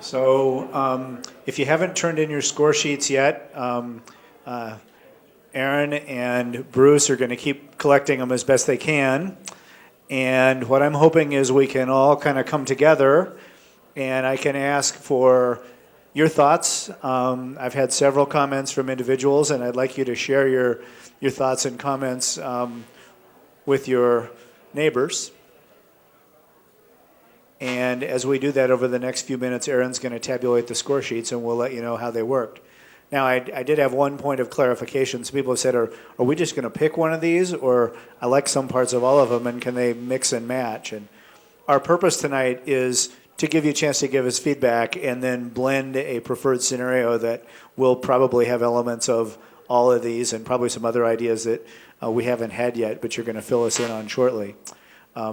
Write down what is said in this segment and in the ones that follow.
So if you haven't turned in your score sheets yet, Aaron and Bruce are going to keep collecting them as best they can. And what I'm hoping is we can all kind of come together and I can ask for your thoughts. I've had several comments from individuals, and I'd like you to share your thoughts and comments with your neighbors. And as we do that over the next few minutes, Aaron's going to tabulate the score sheets, and we'll let you know how they worked. Now, I did have one point of clarification. Some people have said, are we just going to pick one of these, or I like some parts of all of them, and can they mix and match? And our purpose tonight is to give you a chance to give us feedback and then blend a preferred scenario that will probably have elements of all of these and probably some other ideas that we haven't had yet, but you're going to fill us in on shortly.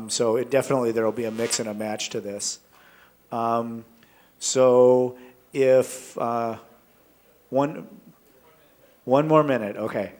So definitely there will be a mix and a match to this. So if one more minute, okay.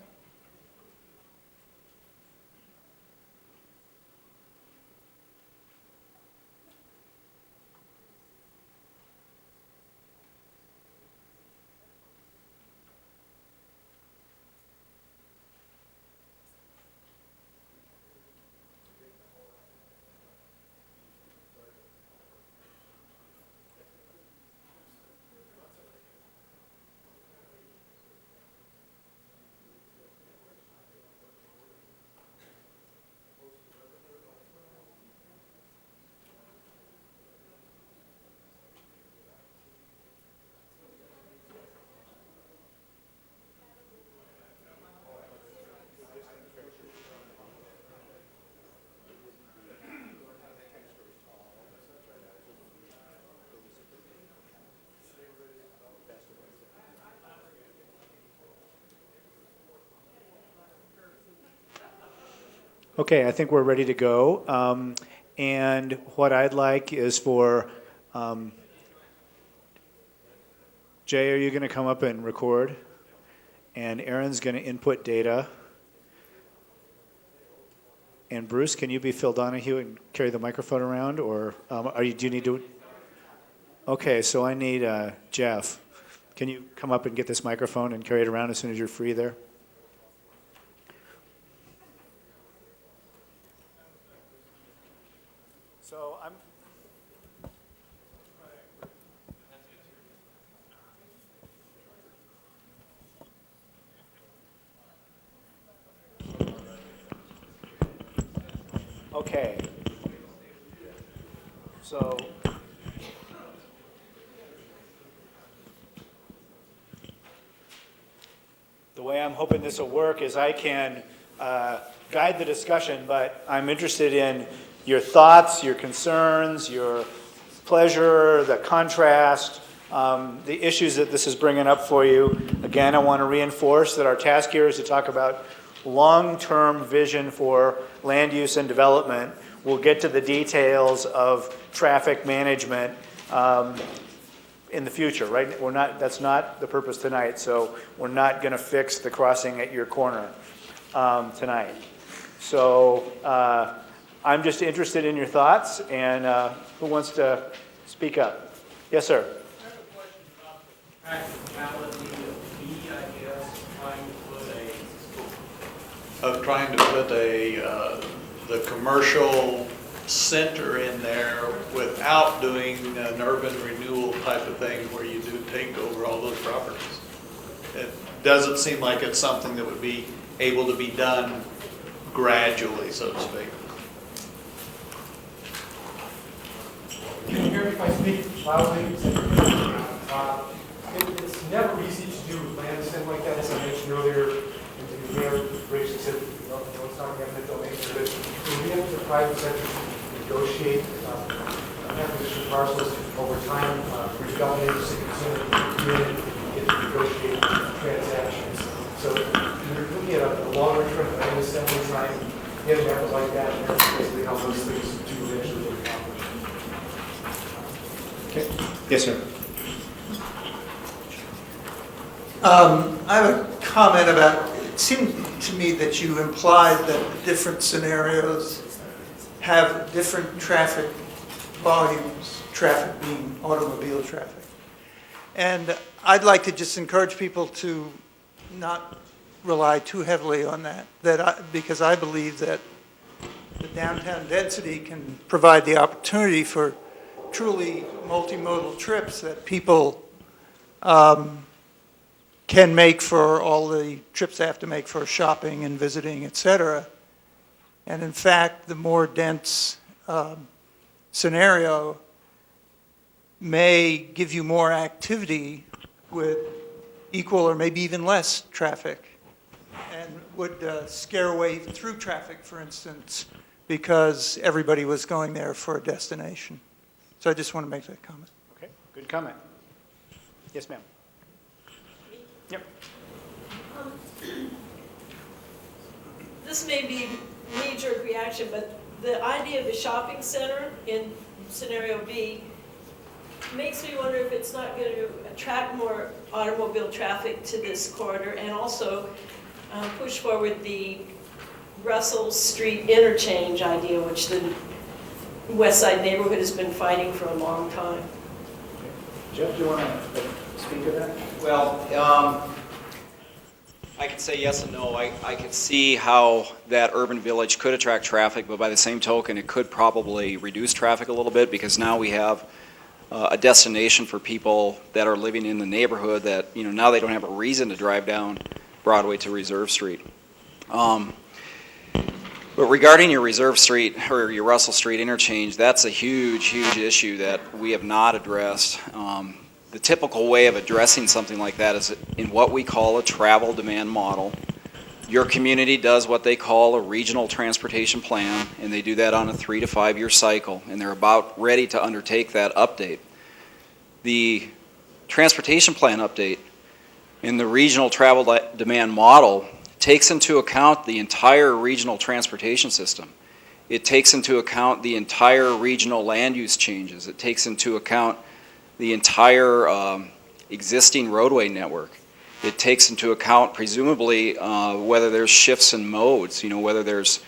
Okay, I think we're ready to go. And what I'd like is for, Jay, are you going to come up and record? And Aaron's going to input data. And Bruce, can you be Phil Donahue and carry the microphone around? Or do you need to? Okay, so I need Jeff. Can you come up and get this microphone and carry it around as soon as you're free there? So I'm. Okay. So. The way I'm hoping this will work is I can guide the discussion, but I'm interested in your thoughts, your concerns, your pleasure, the contrast, the issues that this is bringing up for you. Again, I want to reinforce that our task here is to talk about long-term vision for land use and development. We'll get to the details of traffic management in the future, right? That's not the purpose tonight, so we're not going to fix the crossing at your corner tonight. So I'm just interested in your thoughts, and who wants to speak up? Yes, sir. I have a question about the practicality of me, I guess, trying to put the commercial center in there without doing an urban renewal type of thing where you do take over all those properties. It doesn't seem like it's something that would be able to be done gradually, so to speak. Can you hear me if I speak loudly? It's never easy to do land sim like that, as I mentioned earlier. And the mayor Rachel said, it's not going to have domain, but we have the private sector to negotiate acquisition parcels over time. Redevelopment agency can get to negotiate transactions. So you're looking at a longer term land assembly time. You have an effort like that, and that's basically how those things do eventually get accomplished. Okay. Yes, sir. I have a comment about, it seemed to me that you implied that the different scenarios have different traffic volumes, traffic being automobile traffic. And I'd like to just encourage people to not rely too heavily on that, because I believe that the downtown density can provide the opportunity for truly multimodal trips that people can make for all the trips they have to make for shopping and visiting, et cetera. And in fact, the more dense scenario may give you more activity with equal or maybe even less traffic, and would scare away through traffic, for instance, because everybody was going there for a destination. So I just want to make that comment. Okay, good comment. Yes, ma'am. Yep. This may be knee-jerk reaction, but the idea of a shopping center in scenario B makes me wonder if it's not going to attract more automobile traffic to this corridor, and also push forward the Russell Street interchange idea, which the West Side neighborhood has been fighting for a long time. Jeff, do you want to speak to that? Well, I could say yes and no. I could see how that urban village could attract traffic, but by the same token, it could probably reduce traffic a little bit, because now we have a destination for people that are living in the neighborhood that, you know, now they don't have a reason to drive down Broadway to Reserve Street. But regarding your Reserve Street or your Russell Street interchange, that's a huge, huge issue that we have not addressed. The typical way of addressing something like that is in what we call a travel demand model. Your community does what they call a regional transportation plan, and they do that on a 3 to 5 year cycle, and they're about ready to undertake that update. The transportation plan update in the regional travel demand model takes into account the entire regional transportation system. It takes into account the entire regional land use changes. It takes into account the entire existing roadway network. It takes into account, presumably, whether there's shifts in modes, you know, whether there's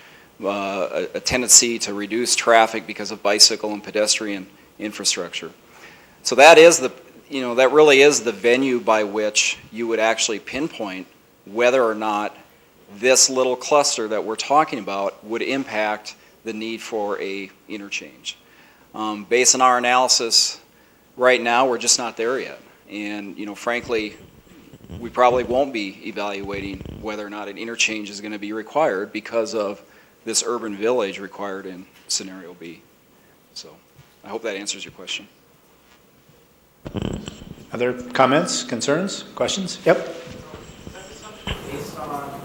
a tendency to reduce traffic because of bicycle and pedestrian infrastructure. So that is the, you know, that really is the venue by which you would actually pinpoint whether or not this little cluster that we're talking about would impact the need for a interchange. Based on our analysis, right now we're just not there yet. And, you know, frankly, we probably won't be evaluating whether or not an interchange is going to be required because of this urban village required in scenario B. So I hope that answers your question. Other comments, concerns, questions? Yep. Based on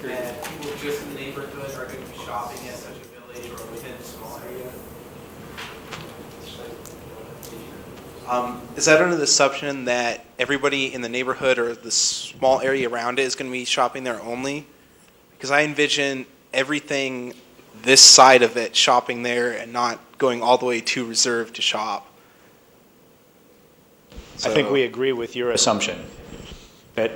that people just in the neighborhood are going to be shopping at such a village or within a small area? Is that under the assumption that everybody in the neighborhood or the small area around it is going to be shopping there only? Because I envision everything this side of it shopping there and not going all the way to Reserve to shop. I think we agree with your assumption that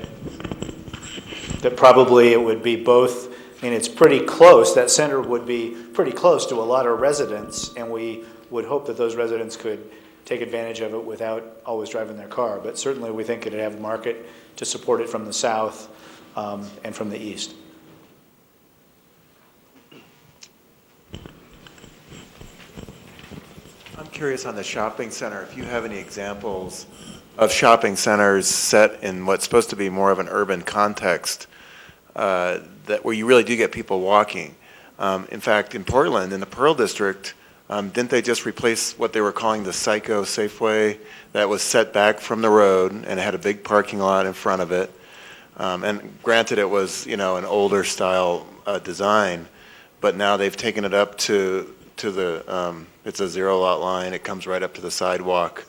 probably it would be both. I mean, it's pretty close. That center would be pretty close to a lot of residents, and we would hope that those residents could take advantage of it without always driving their car. But certainly we think it'd have a market to support it from the south and from the east. I'm curious on the shopping center, if you have any examples of shopping centers set in what's supposed to be more of an urban context, that where you really do get people walking. In fact, in Portland, in the Pearl District, didn't they just replace what they were calling the Psycho Safeway that was set back from the road and it had a big parking lot in front of it? And granted, it was, you know, an older style design, but now they've taken it up to the, it's a zero lot line. It comes right up to the sidewalk,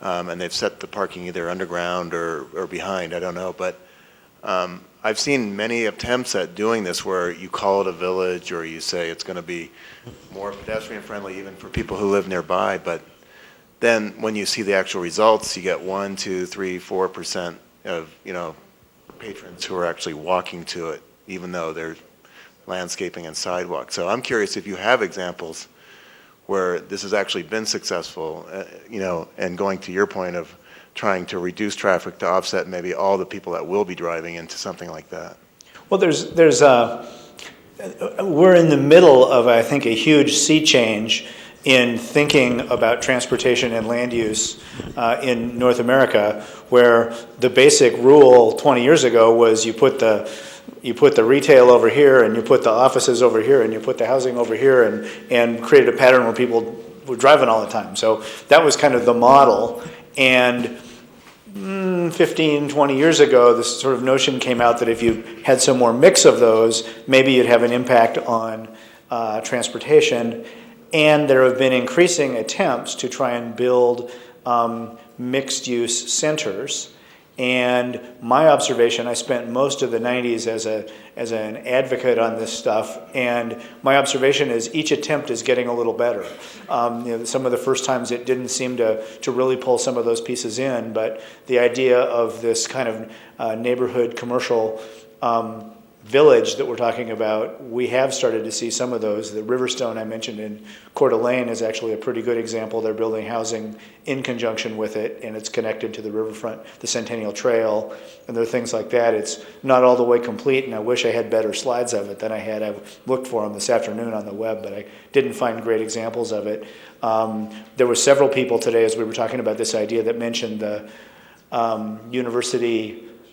and they've set the parking either underground or behind. I don't know, but I've seen many attempts at doing this where you call it a village or you say it's going to be more pedestrian friendly even for people who live nearby. But then when you see the actual results, you get 1, 2, 3, 4% of, you know, patrons who are actually walking to it, even though there's landscaping and sidewalks. So I'm curious if you have examples where this has actually been successful, and going to your point of trying to reduce traffic to offset maybe all the people that will be driving into something like that? Well, we're in the middle of, I think, a huge sea change in thinking about transportation and land use in North America, where the basic rule 20 years ago was you put the retail over here, and you put the offices over here, and you put the housing over here, and created a pattern where people were driving all the time. So that was kind of the model. And 15, 20 years ago, this sort of notion came out that if you had some more mix of those, maybe you'd have an impact on transportation. And there have been increasing attempts to try and build mixed-use centers. And my observation, I spent most of the 90s as an advocate on this stuff, and my observation is each attempt is getting a little better. Some of the first times it didn't seem to really pull some of those pieces in, but the idea of this kind of neighborhood commercial village that we're talking about, we have started to see some of those. The Riverstone I mentioned in Coeur d'Alene is actually a pretty good example. They're building housing in conjunction with it, and it's connected to the riverfront, the Centennial Trail, and there are things like that. It's not all the way complete, and I wish I had better slides of it than I had. I looked for them this afternoon on the web, but I didn't find great examples of it. There were several people today, as we were talking about this idea, that mentioned the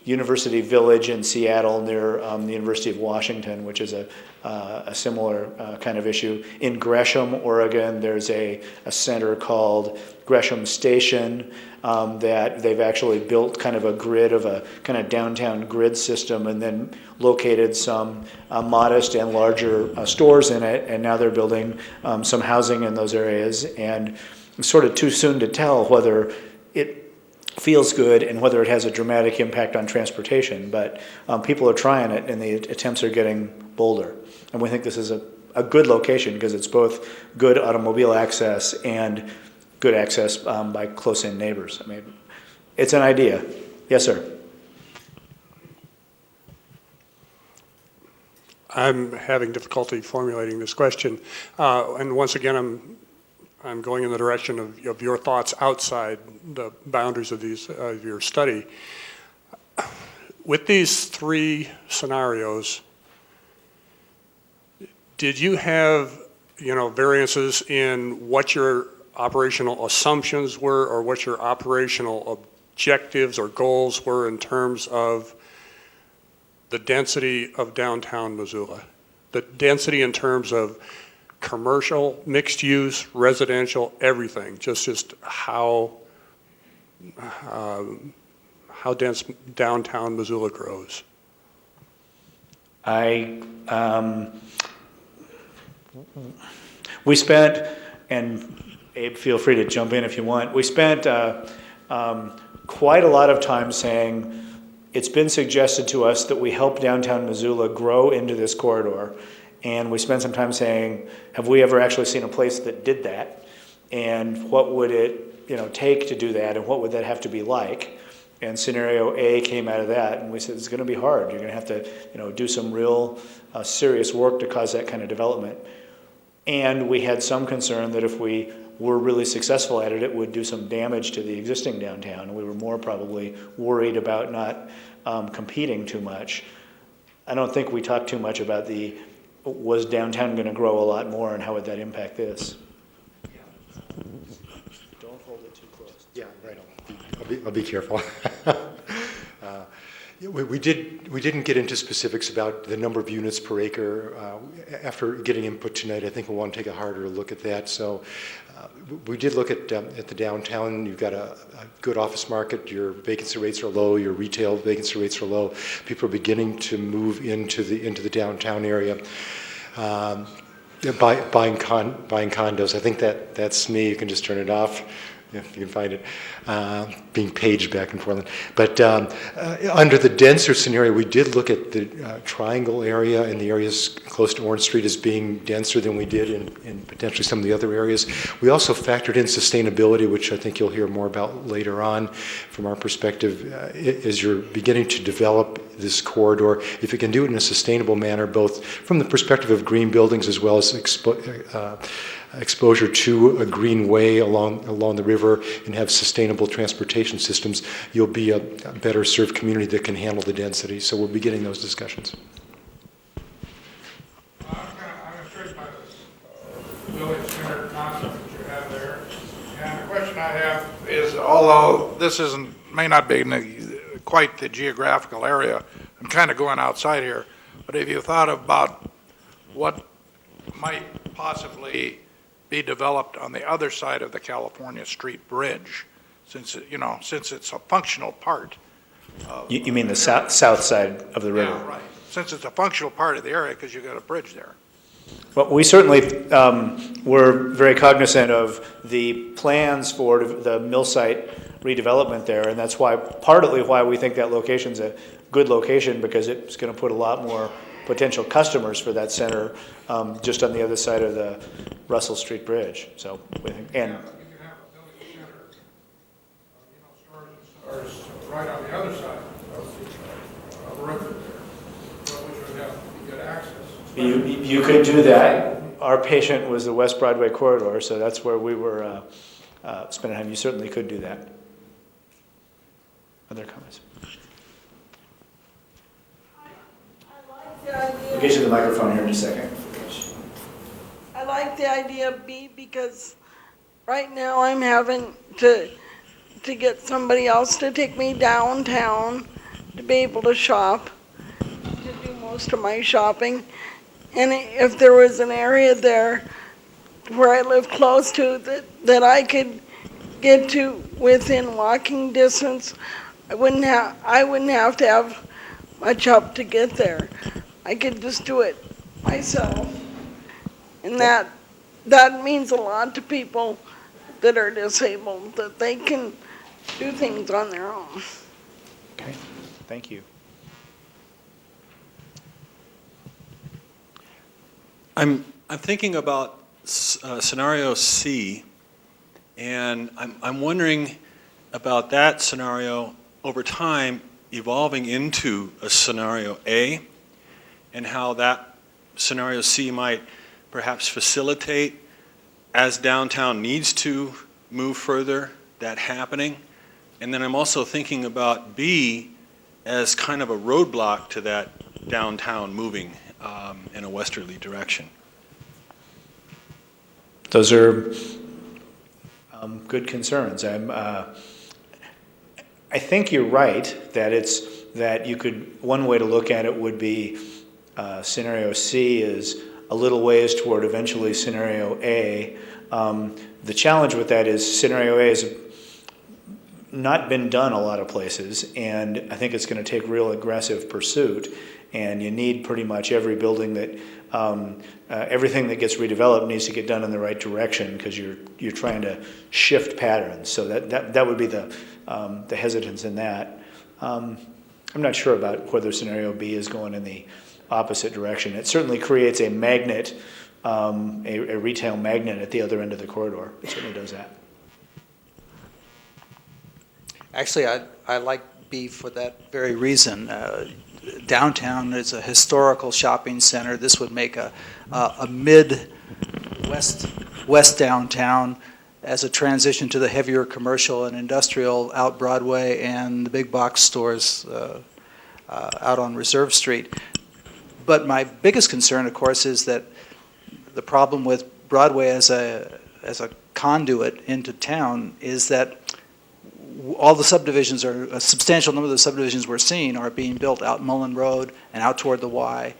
University Village in Seattle near the University of Washington, which is a similar kind of issue. In Gresham, Oregon, there's a center called Gresham Station that they've actually built kind of a grid of a kind of downtown grid system, and then located some modest and larger stores in it, and now they're building some housing in those areas. And it's sort of too soon to tell whether it feels good and whether it has a dramatic impact on transportation, but people are trying it, and the attempts are getting bolder. And we think this is a good location because it's both good automobile access and good access by close-in neighbors. I mean, it's an idea. Yes, sir. I'm having difficulty formulating this question, and once again, I'm going in the direction of your thoughts outside the boundaries of your study. With these three scenarios, did you have, variances in what your operational assumptions were, or what your operational objectives or goals were in terms of the density of downtown Missoula? The density in terms of commercial, mixed use, residential, everything, just how dense downtown Missoula grows. We spent, and Abe, feel free to jump in if you want, we spent quite a lot of time saying, it's been suggested to us that we help downtown Missoula grow into this corridor. And we spent some time saying, have we ever actually seen a place that did that? And what would it take to do that? And what would that have to be like? And scenario A came out of that. And we said, it's going to be hard. You're going to have to do some real serious work to cause that kind of development. And we had some concern that if we were really successful at it, it would do some damage to the existing downtown. And we were more probably worried about not competing too much. I don't think we talked too much about was downtown going to grow a lot more, and how would that impact this? Don't hold it too close. Yeah, right. I'll be careful. We didn't get into specifics about the number of units per acre. After getting input tonight, I think we'll want to take a harder look at that. So we did look at the downtown. You've got a good office market. Your vacancy rates are low. Your retail vacancy rates are low. People are beginning to move into the downtown area. Buying condos. I think that's me. You can just turn it off if you can find it. Being paged back in Portland. But under the denser scenario, we did look at the triangle area and the areas close to Orange Street as being denser than we did in potentially some of the other areas. We also factored in sustainability, which I think you'll hear more about later on from our perspective. As you're beginning to develop this corridor, if you can do it in a sustainable manner, both from the perspective of green buildings as well as exposure to a green way along the river and have sustainable transportation systems, you'll be a better served community that can handle the density. So we're beginning those discussions. I'm intrigued by this village center concept that you have there. And the question I have is, although this may not be in quite the geographical area, I'm kind of going outside here, but have you thought about what might possibly be developed on the other side of the California Street Bridge, since it's a functional part of You mean the south side of the river? Yeah, right. Since it's a functional part of the area, because you've got a bridge there. Well, we certainly were very cognizant of the plans for the mill site redevelopment there, and that's partly why we think that location's a good location, because it's going to put a lot more potential customers for that center just on the other side of the Russell Street Bridge. So, we think, and You can have a village center, stores right on the other side of the river there, which would have good access. you could do that. Our patient was the West Broadway Corridor, so that's where we were spending time. You certainly could do that. Other comments? We'll get you the microphone here in a second. I like the idea of B because right now I'm having to get somebody else to take me downtown to be able to shop, to do most of my shopping. And if there was an area there where I live close to that I could get to within walking distance, I wouldn't have to have much help to get there. I could just do it myself. And that means a lot to people that are disabled, that they can do things on their own. Okay, thank you. I'm thinking about scenario C, and I'm wondering about that scenario over time evolving into a scenario A, and how that scenario C might perhaps facilitate, as downtown needs to move further, that happening. And then I'm also thinking about B as kind of a roadblock to that downtown moving in a westerly direction. Those are good concerns. I think you're right that you could, one way to look at it would be scenario C is a little ways toward eventually scenario A. The challenge with that is scenario A has not been done a lot of places, and I think it's going to take real aggressive pursuit, and you need pretty much every building that, everything that gets redeveloped needs to get done in the right direction, because you're trying to shift patterns. So that would be the hesitance in that. I'm not sure about whether scenario B is going in the opposite direction. It certainly creates a magnet, a retail magnet at the other end of the corridor. It certainly does that. Actually, I like B for that very reason. Downtown is a historical shopping center. This would make a mid-west downtown as a transition to the heavier commercial and industrial out Broadway and the big box stores out on Reserve Street. But my biggest concern, of course, is that the problem with Broadway as a conduit into town is that all the subdivisions, or a substantial number of the subdivisions we're seeing, are being built out Mullen Road and out toward the Y.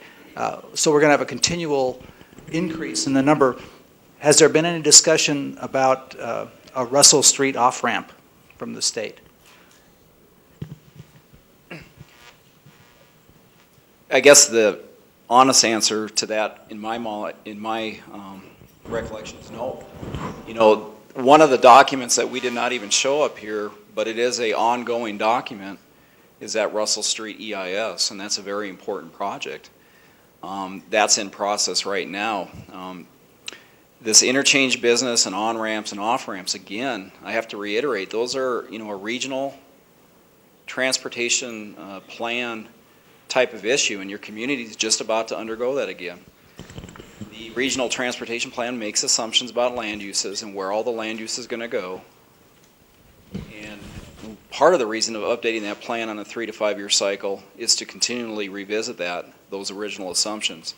So we're going to have a continual increase in the number. Has there been any discussion about a Russell Street off-ramp from the state? I guess the honest answer to that, in my recollection, is no. You know, one of the documents that we did not even show up here, but it is an ongoing document, is that Russell Street EIS, and that's a very important project. That's in process right now. This interchange business and on-ramps and off-ramps, again, I have to reiterate, those are, you know, a regional transportation plan type of issue, and your community is just about to undergo that again. The regional transportation plan makes assumptions about land uses and where all the land use is going to go. And part of the reason of updating that plan on a 3 to 5 year cycle is to continually revisit those original assumptions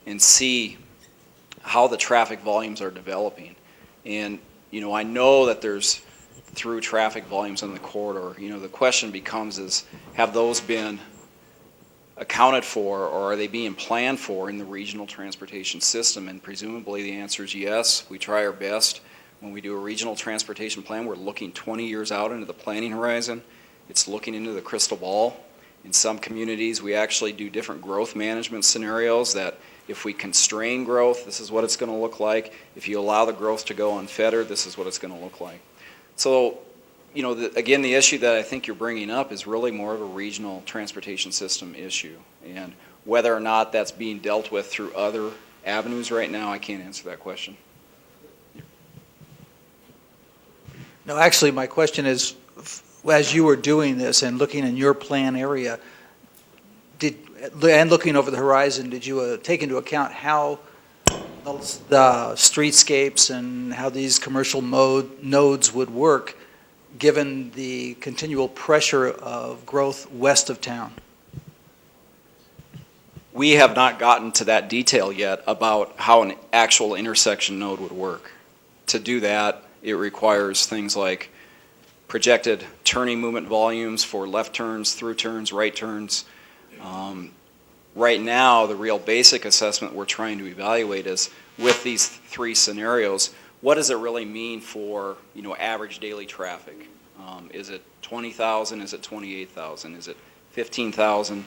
and see how the traffic volumes are developing. And, I know that there's through traffic volumes on the corridor. The question becomes is, have those been accounted for, or are they being planned for in the regional transportation system? And presumably the answer is yes. We try our best. When we do a regional transportation plan, we're looking 20 years out into the planning horizon. It's looking into the crystal ball. In some communities, we actually do different growth management scenarios that if we constrain growth, this is what it's going to look like. If you allow the growth to go unfettered, this is what it's going to look like. So, again, the issue that I think you're bringing up is really more of a regional transportation system issue. And whether or not that's being dealt with through other avenues right now, I can't answer that question. No, actually, my question is, as you were doing this and looking in your plan area, and looking over the horizon, did you take into account how the streetscapes and how these commercial nodes would work given the continual pressure of growth west of town? We have not gotten to that detail yet about how an actual intersection node would work. To do that, it requires things like projected turning movement volumes for left turns, through turns, right turns. Right now, the real basic assessment we're trying to evaluate is, with these 3 scenarios, what does it really mean for average daily traffic? Is it 20,000? Is it 28,000? Is it 15,000?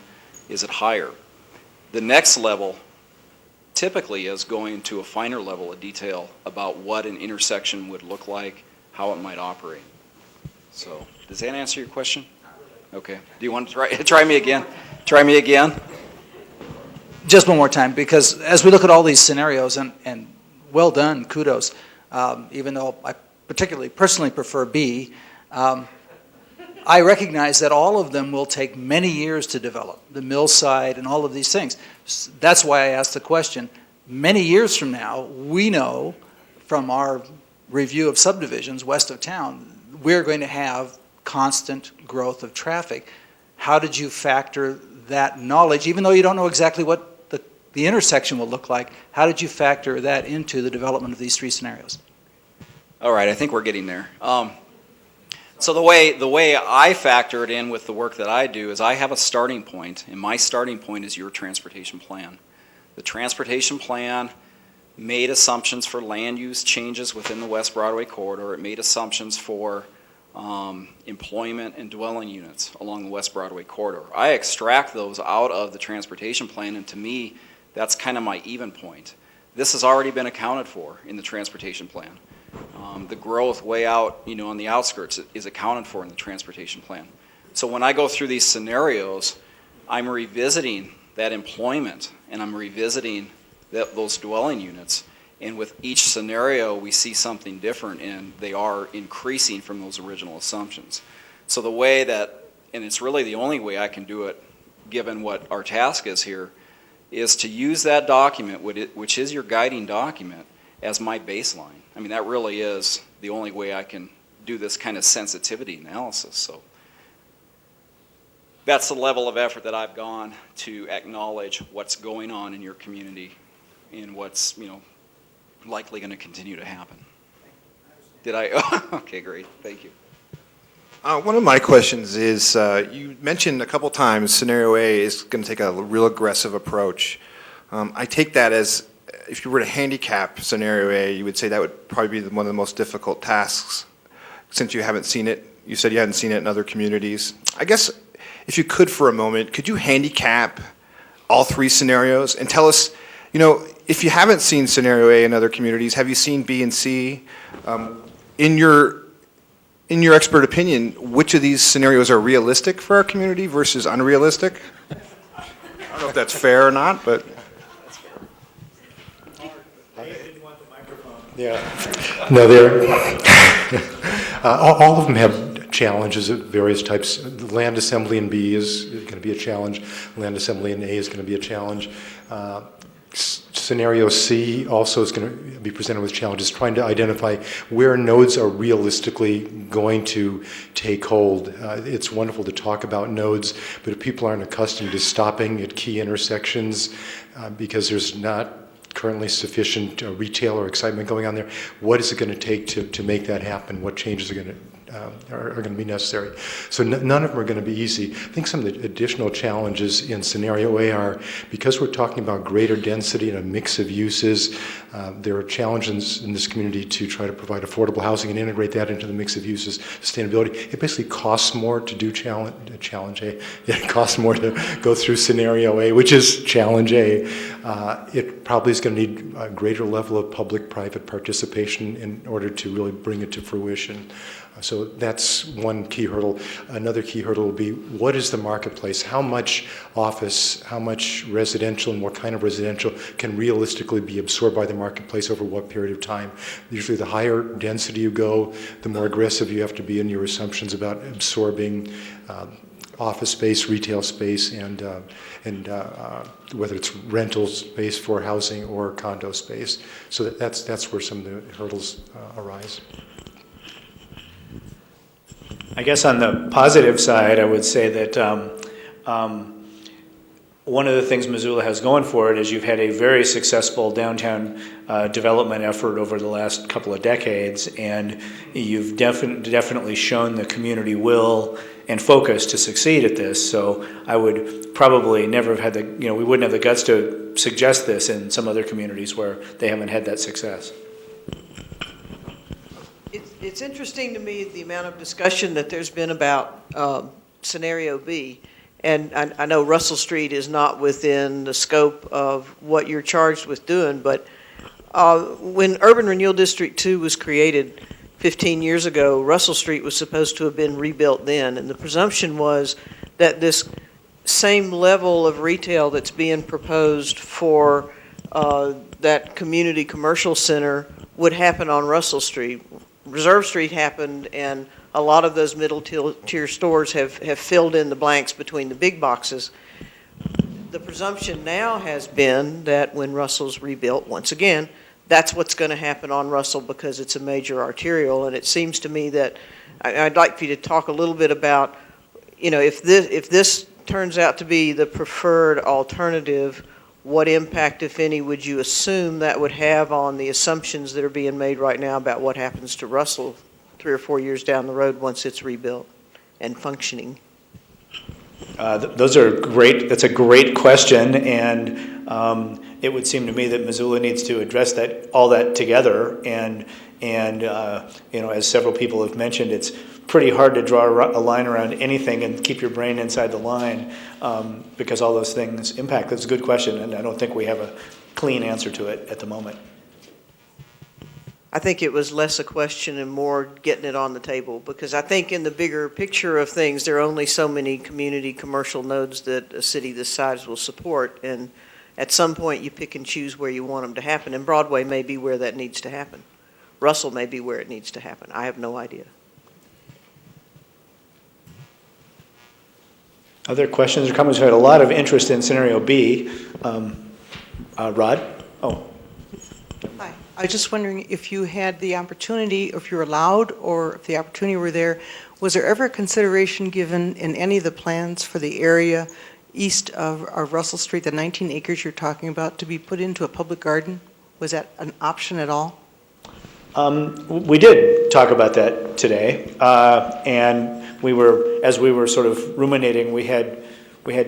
Is it higher? The next level typically is going to a finer level of detail about what an intersection would look like, how it might operate. So, does that answer your question? Okay. Do you want to try me again? Try me again? Just one more time, because as we look at all these scenarios, and well done, kudos, even though I particularly personally prefer B, I recognize that all of them will take many years to develop, the mill side and all of these things. That's why I asked the question. Many years from now, we know from our review of subdivisions west of town, we're going to have constant growth of traffic. How did you factor that knowledge, even though you don't know exactly what the intersection will look like, how did you factor that into the development of these 3 scenarios? All right, I think we're getting there. So the way I factor it in with the work that I do is I have a starting point, and my starting point is your transportation plan. The transportation plan made assumptions for land use changes within the West Broadway Corridor. It made assumptions for employment and dwelling units along the West Broadway Corridor. I extract those out of the transportation plan, and to me, that's kind of my even point. This has already been accounted for in the transportation plan. The growth way out, on the outskirts is accounted for in the transportation plan. So when I go through these scenarios, I'm revisiting that employment, and I'm revisiting those dwelling units. And with each scenario, we see something different, and they are increasing from those original assumptions. So the way that, and it's really the only way I can do it, given what our task is here, is to use that document, which is your guiding document, as my baseline. I mean, that really is the only way I can do this kind of sensitivity analysis. So that's the level of effort that I've gone to acknowledge what's going on in your community and what's, likely going to continue to happen. Did I? Okay, great. Thank you. One of my questions is, you mentioned a couple times scenario A is going to take a real aggressive approach. I take that as, if you were to handicap scenario A, you would say that would probably be one of the most difficult tasks, since you haven't seen it. You said you hadn't seen it in other communities. I guess, if you could for a moment, could you handicap all 3 scenarios and tell us, if you haven't seen scenario A in other communities, have you seen B and C? In your expert opinion, which of these scenarios are realistic for our community versus unrealistic? I don't know if that's fair or not, but. Yeah. No, all of them have challenges of various types. Land assembly in B is going to be a challenge. Land assembly in A is going to be a challenge. Scenario C also is going to be presented with challenges, trying to identify where nodes are realistically going to take hold. It's wonderful to talk about nodes, but if people aren't accustomed to stopping at key intersections because there's not currently sufficient retail or excitement going on there, what is it going to take to make that happen? What changes are going to be necessary? So none of them are going to be easy. I think some of the additional challenges in scenario A are, because we're talking about greater density and a mix of uses, there are challenges in this community to try to provide affordable housing and integrate that into the mix of uses. Sustainability, it basically costs more to do challenge A. It costs more to go through scenario A, which is challenge A. It probably is going to need a greater level of public-private participation in order to really bring it to fruition. So that's one key hurdle. Another key hurdle will be, what is the marketplace? How much office, how much residential, and what kind of residential can realistically be absorbed by the marketplace over what period of time? Usually the higher density you go, the more aggressive you have to be in your assumptions about absorbing office space, retail space, and whether it's rental space for housing or condo space. So that's where some of the hurdles arise. I guess on the positive side, I would say that one of the things Missoula has going for it is you've had a very successful downtown development effort over the last couple of decades, and you've definitely shown the community will and focus to succeed at this. So I would probably never have had we wouldn't have the guts to suggest this in some other communities where they haven't had that success. It's interesting to me the amount of discussion that there's been about scenario B. And I know Russell Street is not within the scope of what you're charged with doing, but when Urban Renewal District 2 was created 15 years ago, Russell Street was supposed to have been rebuilt then. And the presumption was that this same level of retail that's being proposed for that community commercial center would happen on Russell Street. Reserve Street happened, and a lot of those middle tier stores have filled in the blanks between the big boxes. The presumption now has been that when Russell's rebuilt, once again, that's what's going to happen on Russell because it's a major arterial. And it seems to me that I'd like for you to talk a little bit about, if this turns out to be the preferred alternative, what impact, if any, would you assume that would have on the assumptions that are being made right now about what happens to Russell 3 or 4 years down the road once it's rebuilt and functioning? Those are great. That's a great question, and it would seem to me that Missoula needs to address all that together. And as several people have mentioned, it's pretty hard to draw a line around anything and keep your brain inside the line because all those things impact. That's a good question, and I don't think we have a clean answer to it at the moment. I think it was less a question and more getting it on the table, because I think in the bigger picture of things, there are only so many community commercial nodes that a city this size will support, and at some point you pick and choose where you want them to happen, and Broadway may be where that needs to happen. Russell may be where it needs to happen. I have no idea. Other questions or comments? We had a lot of interest in scenario B. Rod? Oh. Hi. I was just wondering if you had the opportunity, if you were allowed, or if the opportunity were there, was there ever a consideration given in any of the plans for the area east of Russell Street, the 19 acres you're talking about, to be put into a public garden? Was that an option at all? We did talk about that today, and as we were sort of ruminating, we had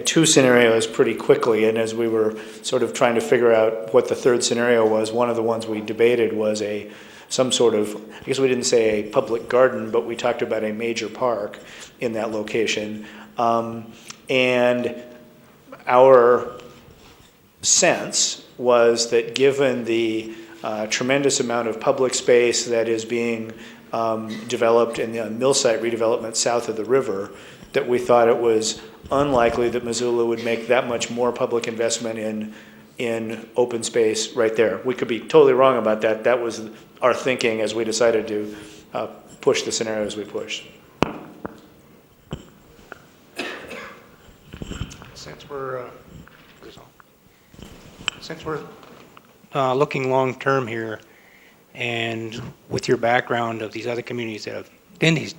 two scenarios pretty quickly, and as we were sort of trying to figure out what the third scenario was, one of the ones we debated was some sort of, I guess we didn't say a public garden, but we talked about a major park in that location, and our sense was that given the tremendous amount of public space that is being developed in the mill site redevelopment south of the river, that we thought it was unlikely that Missoula would make that much more public investment in open space right there. We could be totally wrong about that. That was our thinking as we decided to push the scenarios we pushed. Since we're looking long-term here, and with your background of these other communities that have been these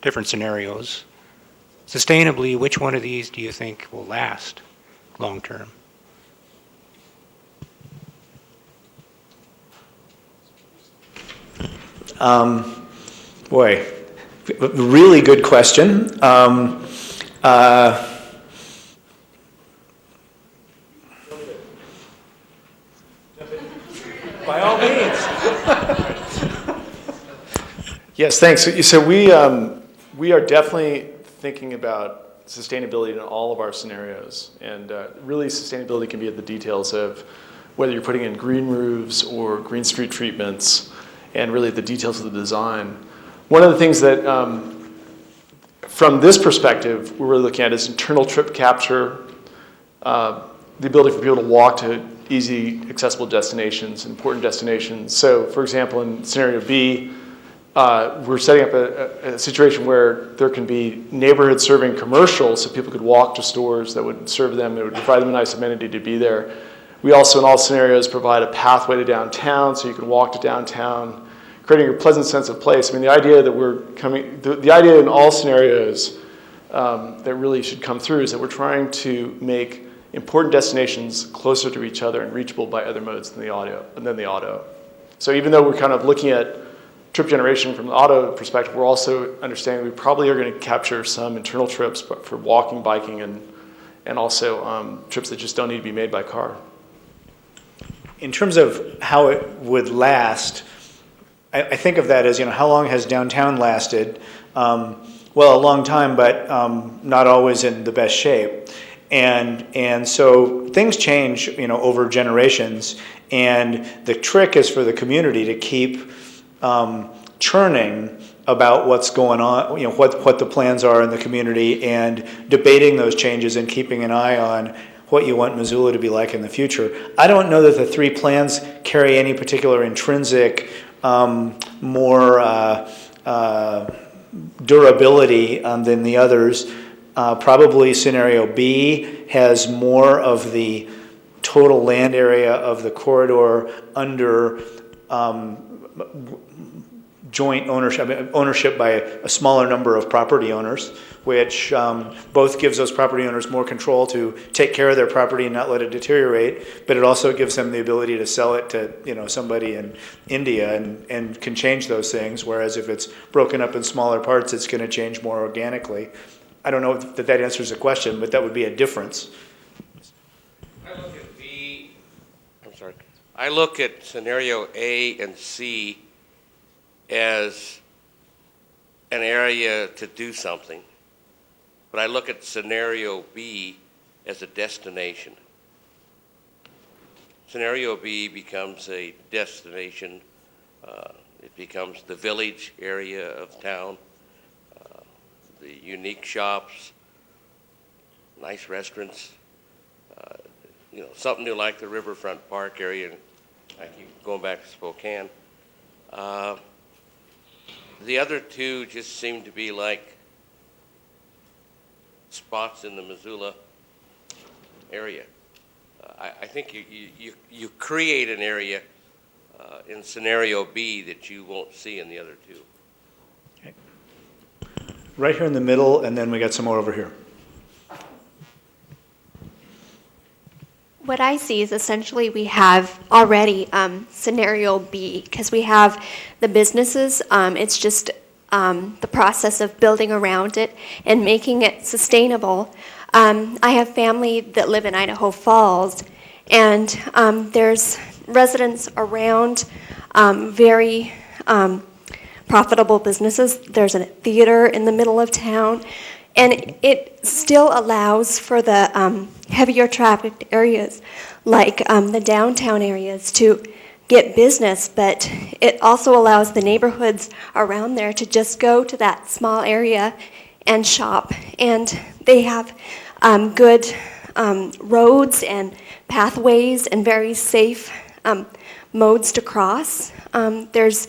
different scenarios, sustainably, which one of these do you think will last long-term? Boy, really good question. By all means. Yes, thanks. So we are definitely thinking about sustainability in all of our scenarios. And really sustainability can be at the details of whether you're putting in green roofs or green street treatments, and really the details of the design. One of the things that, from this perspective, we're really looking at is internal trip capture, the ability for people to walk to easy, accessible destinations, important destinations. So, for example, in scenario B, we're setting up a situation where there can be neighborhoods serving commercials, so people could walk to stores that would serve them, that would provide them a nice amenity to be there. We also, in all scenarios, provide a pathway to downtown, so you can walk to downtown, creating a pleasant sense of place. I mean, the idea that the idea in all scenarios that really should come through is that we're trying to make important destinations closer to each other and reachable by other modes than the auto. So even though we're kind of looking at trip generation from the auto perspective, we're also understanding we probably are going to capture some internal trips, but for walking, biking, and also trips that just don't need to be made by car. In terms of how it would last, I think of that as, how long has downtown lasted? Well, a long time, but not always in the best shape. And so things change, over generations, and the trick is for the community to keep churning about what's going on, what the plans are in the community, and debating those changes and keeping an eye on what you want Missoula to be like in the future. I don't know that the three plans carry any particular intrinsic more durability than the others. Probably scenario B has more of the total land area of the corridor under joint ownership by a smaller number of property owners, which both gives those property owners more control to take care of their property and not let it deteriorate, but it also gives them the ability to sell it to somebody in India and can change those things, whereas if it's broken up in smaller parts, it's going to change more organically. I don't know if that answers the question, but that would be a difference. I look at scenario A and C as an area to do something, but I look at scenario B as a destination. Scenario B becomes a destination. It becomes the village area of town. The unique shops, nice restaurants, something new like the Riverfront Park area. I keep going back to Spokane. The other two just seem to be like spots in the Missoula area. I think you create an area in scenario B that you won't see in the other two. Right here in the middle, and then we got some more over here. What I see is essentially we have already scenario B, because we have the businesses. It's just the process of building around it and making it sustainable. I have family that live in Idaho Falls, and there's residents around very profitable businesses. There's a theater in the middle of town, and it still allows for the heavier trafficked areas like the downtown areas to get business, but it also allows the neighborhoods around there to just go to that small area and shop. And they have good roads and pathways and very safe modes to cross. There's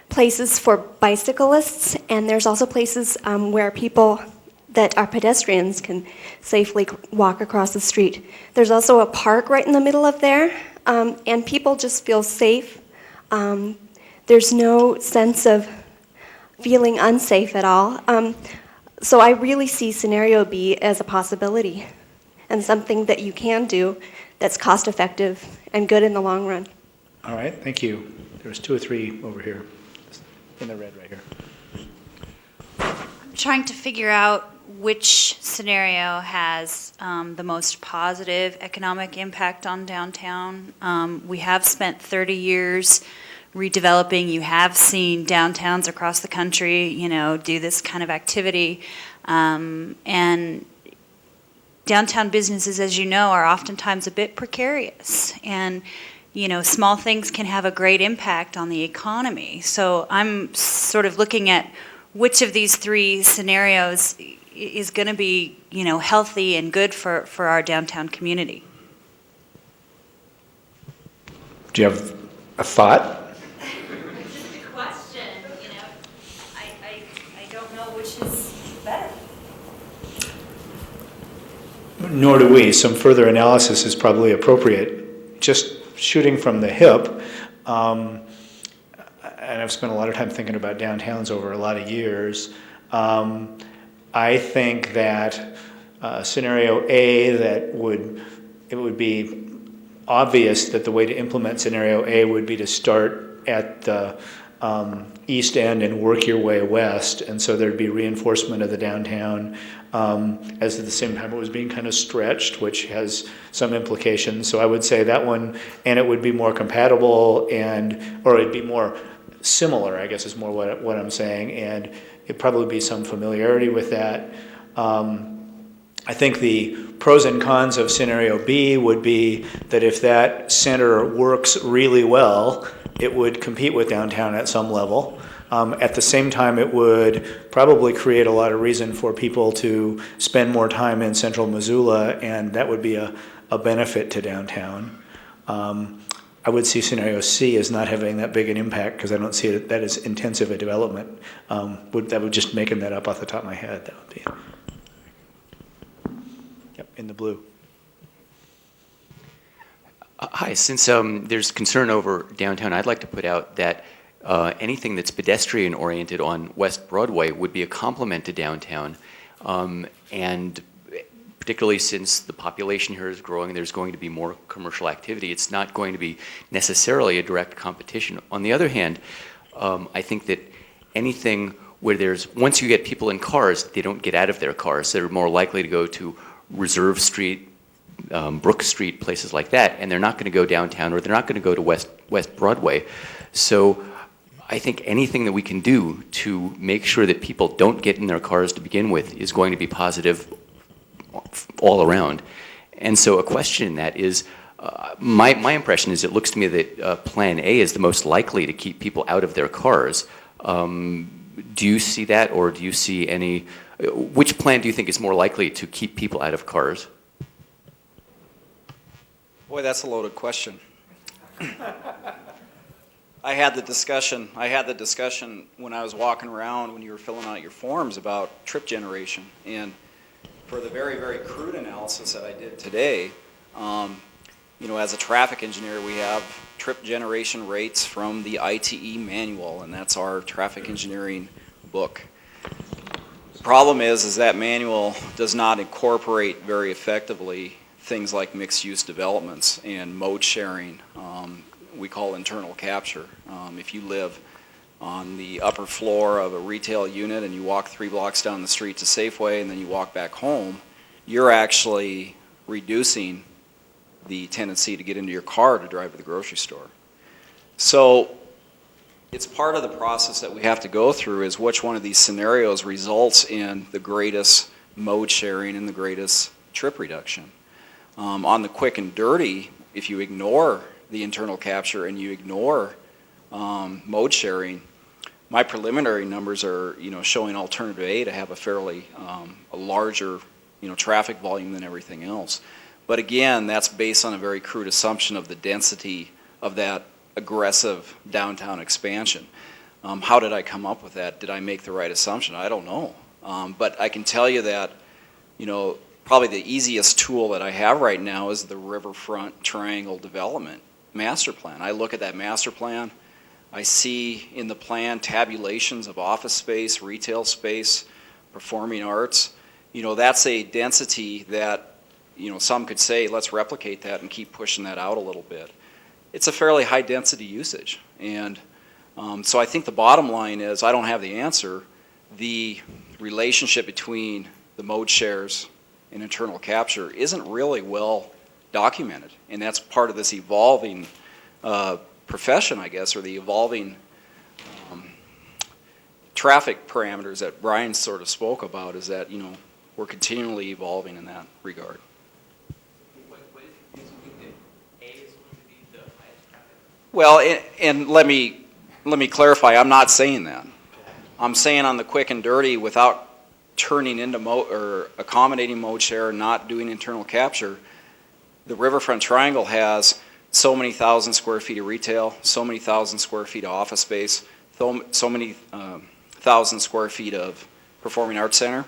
places for bicyclists, and there's also places where people that are pedestrians can safely walk across the street. There's also a park right in the middle of there and people just feel safe. There's no sense of feeling unsafe at all. So I really see scenario B as a possibility and something that you can do that's cost effective and good in the long run. All right, thank you. There's 2 or 3 over here, in the red right here. I'm trying to figure out which scenario has the most positive economic impact on downtown. We have spent 30 years redeveloping. You have seen downtowns across the country, do this kind of activity. And downtown businesses, as you know, are oftentimes a bit precarious. And, small things can have a great impact on the economy. So I'm sort of looking at which of these 3 scenarios is going to be, healthy and good for our downtown community. Do you have a thought? Just a question, I don't know which is better. Nor do we. Some further analysis is probably appropriate. Just shooting from the hip, and I've spent a lot of time thinking about downtowns over a lot of years. I think that scenario A, it would be obvious that the way to implement scenario A would be to start at the east end and work your way west, and so there'd be reinforcement of the downtown as at the same time it was being kind of stretched, which has some implications. So I would say that one, and it would be more compatible or it'd be more similar, I guess is more what I'm saying, and it'd probably be some familiarity with that. I think the pros and cons of scenario B would be that if that center works really well, it would compete with downtown at some level. At the same time, it would probably create a lot of reason for people to spend more time in central Missoula, and that would be a benefit to downtown. I would see scenario C as not having that big an impact because I don't see that as intensive a development. That would just making that up off the top of my head. That would be. Yep, in the blue. Hi, since there's concern over downtown, I'd like to put out that anything that's pedestrian oriented on West Broadway would be a complement to downtown, and particularly since the population here is growing, there's going to be more commercial activity. It's not going to be necessarily a direct competition. On the other hand, I think that anything where once you get people in cars, they don't get out of their cars. They're more likely to go to Reserve Street, Brook Street, places like that, and they're not going to go downtown, or they're not going to go to West Broadway. So I think anything that we can do to make sure that people don't get in their cars to begin with is going to be positive all around. And so a question in that is, my impression is it looks to me that Plan A is the most likely to keep people out of their cars. Do you see that, or do you see which plan do you think is more likely to keep people out of cars? Boy, that's a loaded question. I had the discussion when I was walking around when you were filling out your forms about trip generation. And for the very, very crude analysis that I did today, as a traffic engineer, we have trip generation rates from the ITE manual, and that's our traffic engineering book. The problem is that manual does not incorporate very effectively things like mixed-use developments and mode sharing. We call internal capture. If you live on the upper floor of a retail unit and you walk 3 blocks down the street to Safeway and then you walk back home, you're actually reducing the tendency to get into your car to drive to the grocery store. So it's part of the process that we have to go through is which one of these scenarios results in the greatest mode sharing and the greatest trip reduction. On the quick and dirty, if you ignore the internal capture and you ignore mode sharing, my preliminary numbers are showing alternative A to have a fairly a larger traffic volume than everything else. But again, that's based on a very crude assumption of the density of that aggressive downtown expansion. How did I come up with that? Did I make the right assumption? I don't know. But I can tell you that probably the easiest tool that I have right now is the riverfront triangle development. master plan. I look at that master plan, I see in the plan tabulations of office space, retail space, performing arts. You know, that's a density that, you know, some could say, let's replicate that and keep pushing that out a little bit. It's a fairly high density usage. And so I think the bottom line is, I don't have the answer. The relationship between the mode shares and internal capture isn't really well documented. And that's part of this evolving profession, I guess, or the evolving traffic parameters that Brian sort of spoke about, is that, you know, we're continually evolving in that regard. Well, and let me clarify, I'm not saying that. I'm saying on the quick and dirty, without turning into or accommodating mode share, not doing internal capture, the riverfront triangle has so many thousand square feet of retail, so many thousand square feet of office space, so many thousand square feet of performing arts center.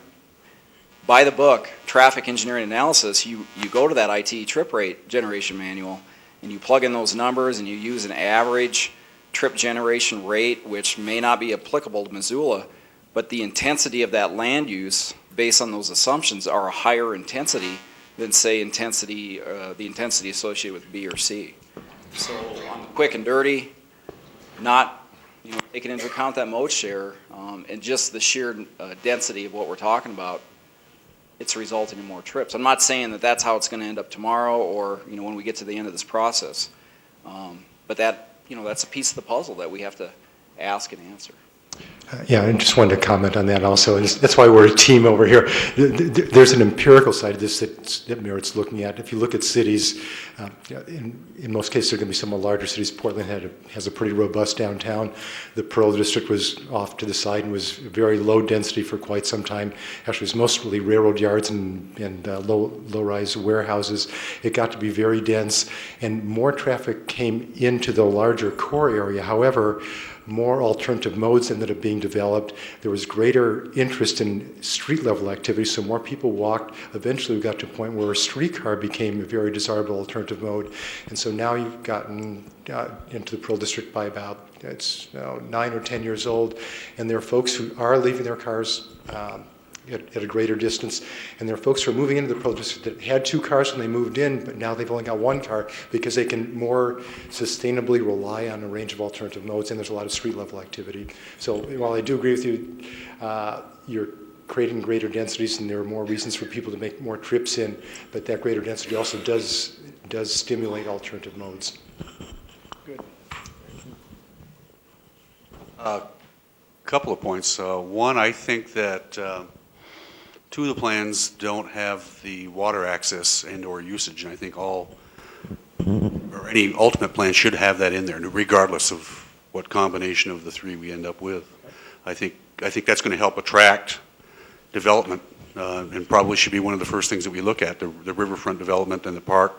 By the book, traffic engineering analysis, you go to that IT trip rate generation manual and you plug in those numbers and you use an average trip generation rate, which may not be applicable to Missoula, but the intensity of that land use based on those assumptions are a higher intensity than, say, the intensity associated with B or C. So on the quick and dirty, not, you know, taking into account that mode share and just the sheer density of what we're talking about, it's resulting in more trips. I'm not saying that that's how it's going to end up tomorrow or, you know, when we get to the end of this process, but that, you know, that's a piece of the puzzle that we have to ask and answer. Yeah, I just wanted to comment on that also, and that's why we're a team over here. There's an empirical side of this that merits looking at. If you look at cities, in most cases they're going to be some of the larger cities. Portland has a pretty robust downtown. The Pearl District was off to the side and was very low density for quite some time. Actually, it was mostly railroad yards and low-rise warehouses. It got to be very dense, and more traffic came into the larger core area. However, more alternative modes ended up being developed. There was greater interest in street-level activities, so more people walked. Eventually, we got to a point where a streetcar became a very desirable alternative mode. And so now you've gotten into the Pearl District by about, it's 9 or 10 years old, and there are folks who are leaving their cars at a greater distance, and there are folks who are moving into the Pearl District that had 2 cars when they moved in, but now they've only got 1 car because they can more sustainably rely on a range of alternative modes, and there's a lot of street-level activity. So while I do agree with you, you're creating greater densities, and there are more reasons for people to make more trips in, but that greater density also does stimulate alternative modes. Good. Couple of points. One, I think that 2 of the plans don't have the water access and/or usage, and I think any ultimate plan should have that in there, regardless of what combination of the 3 we end up with. I think that's going to help attract development, and probably should be one of the first things that we look at, the riverfront development and the park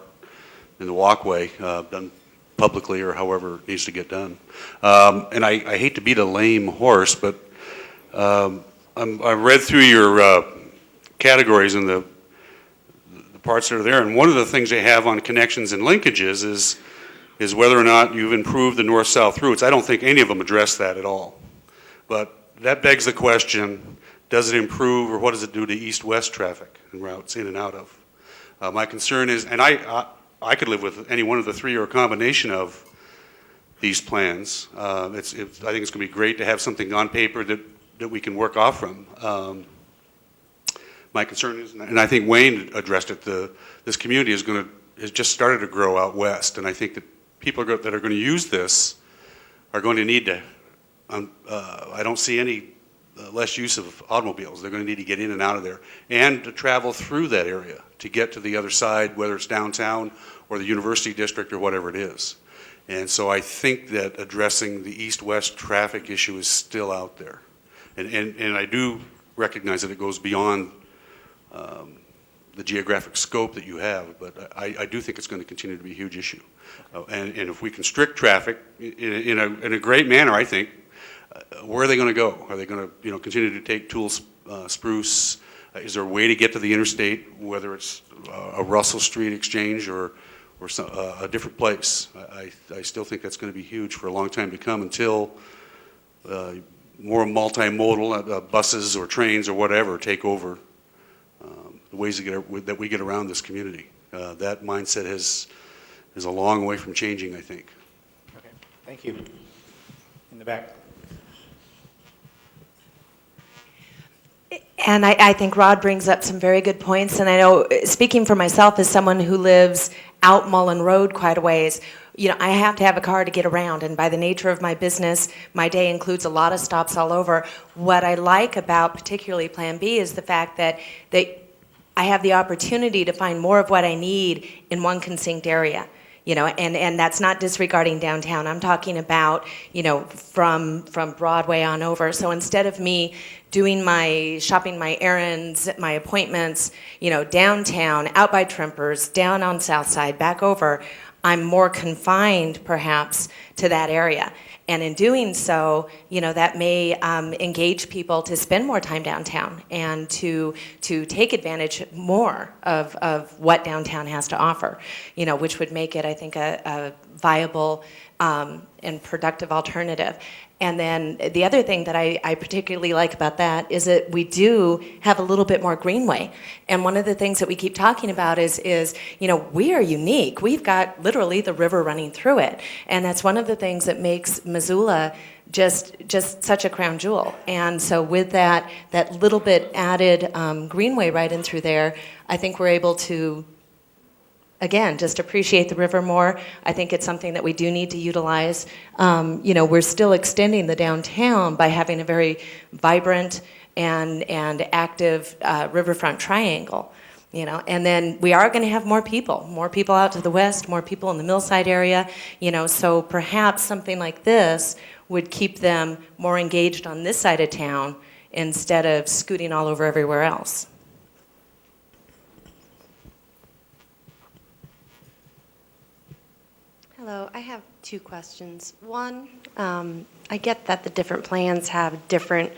and the walkway, done publicly or however it needs to get done. And I hate to beat a lame horse, but I read through your categories and the parts that are there, and one of the things they have on connections and linkages is whether or not you've improved the north-south routes. I don't think any of them address that at all. But that begs the question, does it improve, or what does it do to east-west traffic and routes in and out of? My concern is, and I could live with any one of the 3 or a combination of these plans. I think it's going to be great to have something on paper that we can work off from. My concern is, and I think Wayne addressed it, this community has just started to grow out west, and I think that people that are going to use this are going to need to, I don't see any less use of automobiles. They're going to need to get in and out of there and to travel through that area to get to the other side, whether it's downtown or the university district or whatever it is. And so I think that addressing the east-west traffic issue is still out there. And I do recognize that it goes beyond the geographic scope that you have, but I do think it's going to continue to be a huge issue. And if we constrict traffic in a great manner, I think, where are they going to go? Are they going to continue to take Tools, Spruce? Is there a way to get to the interstate, whether it's a Russell Street exchange or or a different place. I still think that's going to be huge for a long time to come until more multimodal buses or trains or whatever take over the ways that we get around this community. That mindset is a long way from changing, I think. Okay, thank you. In the back. And I think Rod brings up some very good points, and I know, speaking for myself as someone who lives out Mullen Road quite a ways, you know, I have to have a car to get around, and by the nature of my business, my day includes a lot of stops all over. What I like about particularly Plan B is the fact that I have the opportunity to find more of what I need in one concinct area. You know, and that's not disregarding downtown. I'm talking about, you know, from Broadway on over. So instead of me doing my shopping, my errands, my appointments, you know, downtown, out by Trimpers, down on South Side, back over, I'm more confined perhaps to that area. And in doing so, you know, that may engage people to spend more time downtown and to take advantage more of what downtown has to offer, you know, which would make it, I think, a viable and productive alternative. And then the other thing that I particularly like about that is that we do have a little bit more greenway. And one of the things that we keep talking about is you know, we are unique. We've got literally the river running through it. And that's one of the things that makes Missoula just such a crown jewel. And so with that little bit added greenway right in through there, I think we're able to, again, just appreciate the river more. I think it's something that we do need to utilize. You know, we're still extending the downtown by having a very vibrant and active riverfront triangle. You know, and then we are going to have more people out to the west, more people in the Millside area. You know, so perhaps something like this would keep them more engaged on this side of town instead of scooting all over everywhere else. Hello, I have two questions. One, I get that the different plans have different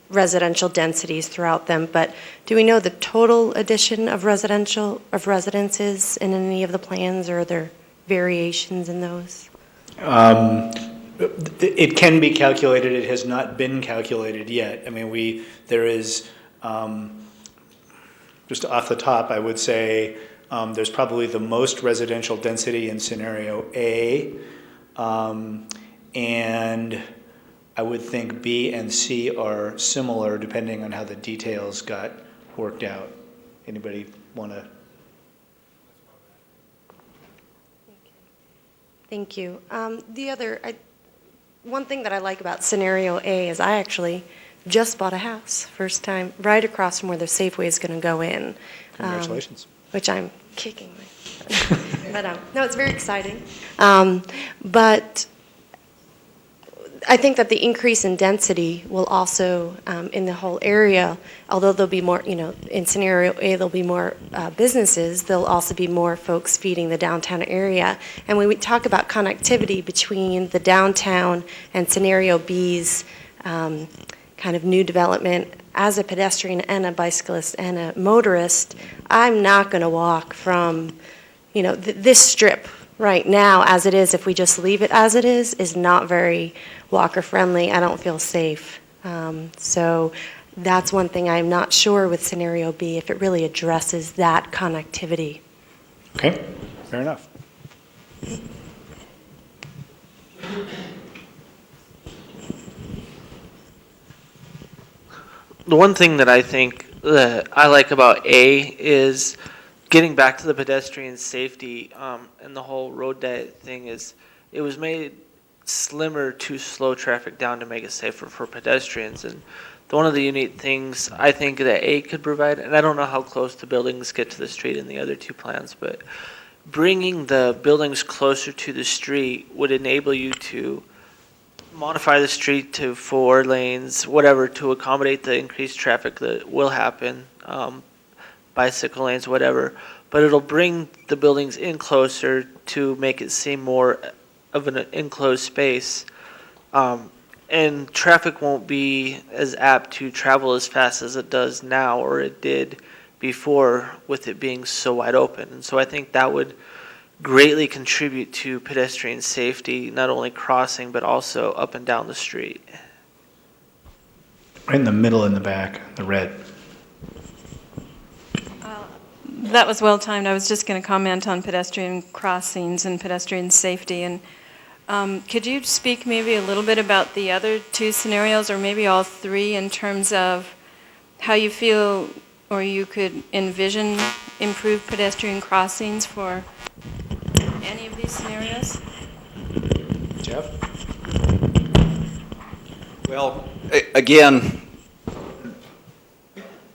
residential densities throughout them, but do we know the total addition of residences in any of the plans, or are there variations in those? It can be calculated. It has not been calculated yet. I mean, there is, just off the top, I would say, there's probably the most residential density in scenario A, and I would think B and C are similar depending on how the details got worked out. Anybody want to? Thank you. One thing that I like about scenario A is I actually just bought a house, first time, right across from where the Safeway is going to go in. Congratulations. Which I'm kicking. But no, it's very exciting. But I think that the increase in density will also, in the whole area, although there'll be more, you know, in scenario A there'll be more businesses, there'll also be more folks feeding the downtown area. And when we talk about connectivity between the downtown and scenario B's kind of new development, as a pedestrian and a bicyclist and a motorist, I'm not going to walk from, you know, this strip right now as it is. If we just leave it as it is not very walker friendly. I don't feel safe. So that's one thing I'm not sure with scenario B, if it really addresses that connectivity. Okay, fair enough. The one thing that I think that I like about A is getting back to the pedestrian safety and the whole road diet thing is it was made slimmer to slow traffic down to make it safer for pedestrians. And one of the unique things I think that A could provide, and I don't know how close the buildings get to the street in the other two plans, but bringing the buildings closer to the street would enable you to modify the street to 4 lanes, whatever, to accommodate the increased traffic that will happen, bicycle lanes, whatever. But it'll bring the buildings in closer to make it seem more of an enclosed space. And traffic won't be as apt to travel as fast as it does now, or it did before, with it being so wide open. And so I think that would greatly contribute to pedestrian safety, not only crossing, but also up and down the street? Right in the middle in the back, the red. That was well timed. I was just going to comment on pedestrian crossings and pedestrian safety. And could you speak maybe a little bit about the other two scenarios, or maybe all three, in terms of how you feel or you could envision improved pedestrian crossings for any of these scenarios? Jeff? Well, again,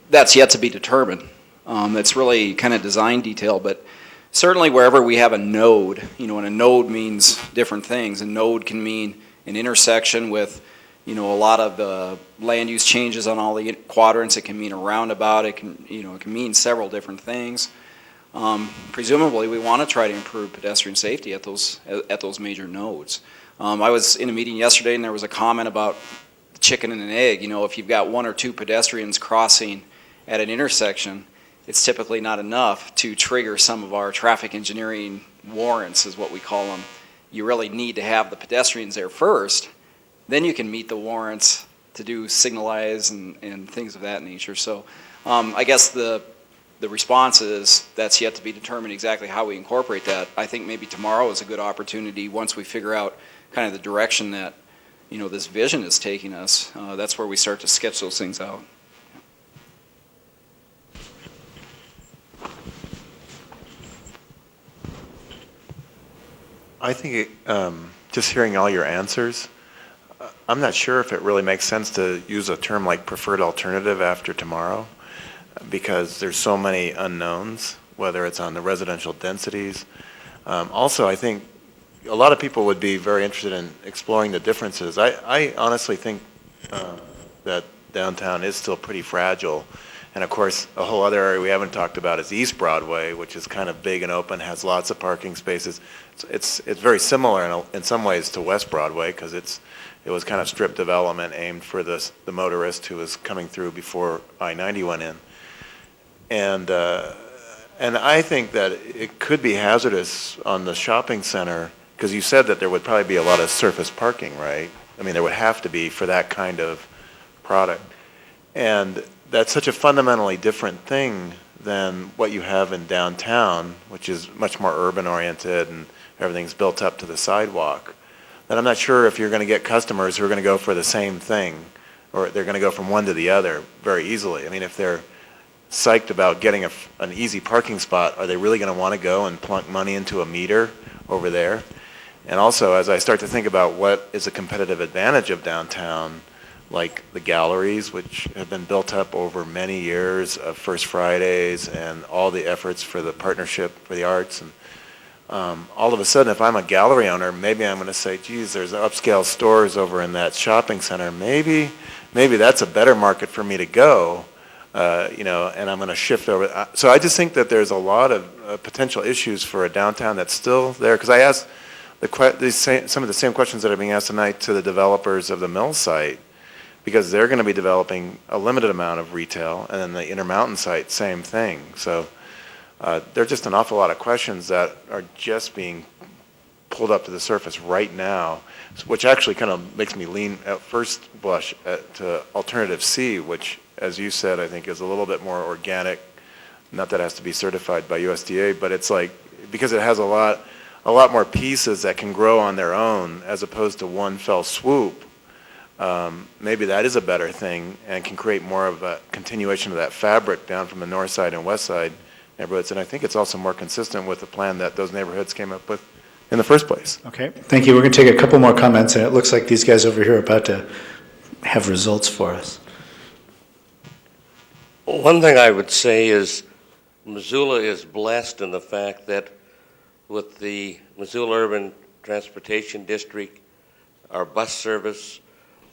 that's yet to be determined. That's really kind of design detail, but certainly wherever we have a node, and a node means different things. A node can mean an intersection with, a lot of the land use changes on all the quadrants. It can mean a roundabout. It can mean several different things. Presumably, we want to try to improve pedestrian safety at those major nodes. I was in a meeting yesterday, and there was a comment about chicken and an egg. If you've got one or two pedestrians crossing at an intersection, it's typically not enough to trigger some of our traffic engineering warrants, is what we call them. You really need to have the pedestrians there first, then you can meet the warrants to do signalize and things of that nature. So I guess the response is that's yet to be determined exactly how we incorporate that. I think maybe tomorrow is a good opportunity, once we figure out kind of the direction that this vision is taking us. That's where we start to sketch those things out. I think just hearing all your answers, I'm not sure if it really makes sense to use a term like preferred alternative after tomorrow, because there's so many unknowns, whether it's on the residential densities. Also, I think a lot of people would be very interested in exploring the differences. I honestly think that downtown is still pretty fragile. And of course, a whole other area we haven't talked about is East Broadway, which is kind of big and open, has lots of parking spaces. It's very similar in some ways to West Broadway, because it was kind of strip development aimed for the motorist who was coming through before I-90 went in. And I think that it could be hazardous on the shopping center, because you said that there would probably be a lot of surface parking, right? I mean, there would have to be for that kind of product. And that's such a fundamentally different thing than what you have in downtown, which is much more urban oriented and everything's built up to the sidewalk, that I'm not sure if you're going to get customers who are going to go for the same thing, or they're going to go from one to the other very easily. I mean, if they're psyched about getting an easy parking spot, are they really going to want to go and plunk money into a meter over there? And also, as I start to think about what is a competitive advantage of downtown, like the galleries, which have been built up over many years of First Fridays and all the efforts for the Partnership for the Arts. And all of a sudden, if I'm a gallery owner, maybe I'm going to say, geez, there's upscale stores over in that shopping center. Maybe that's a better market for me to go, and I'm going to shift over. So I just think that there's a lot of potential issues for a downtown that's still there. Because I asked some of the same questions that are being asked tonight to the developers of the mill site, because they're going to be developing a limited amount of retail, and then the Intermountain site, same thing. So there are just an awful lot of questions that are just being pulled up to the surface right now, which actually kind of makes me lean at first blush to alternative C, which, as you said, I think is a little bit more organic. Not that it has to be certified by USDA, but it's like, because it has a lot more pieces that can grow on their own as opposed to one fell swoop. Maybe that is a better thing and can create more of a continuation of that fabric down from the north side and west side neighborhoods. And I think it's also more consistent with the plan that those neighborhoods came up with in the first place. Okay, thank you. We're going to take a couple more comments, and it looks like these guys over here are about to have results for us. One thing I would say is Missoula is blessed in the fact that with the Missoula Urban Transportation District, our bus service,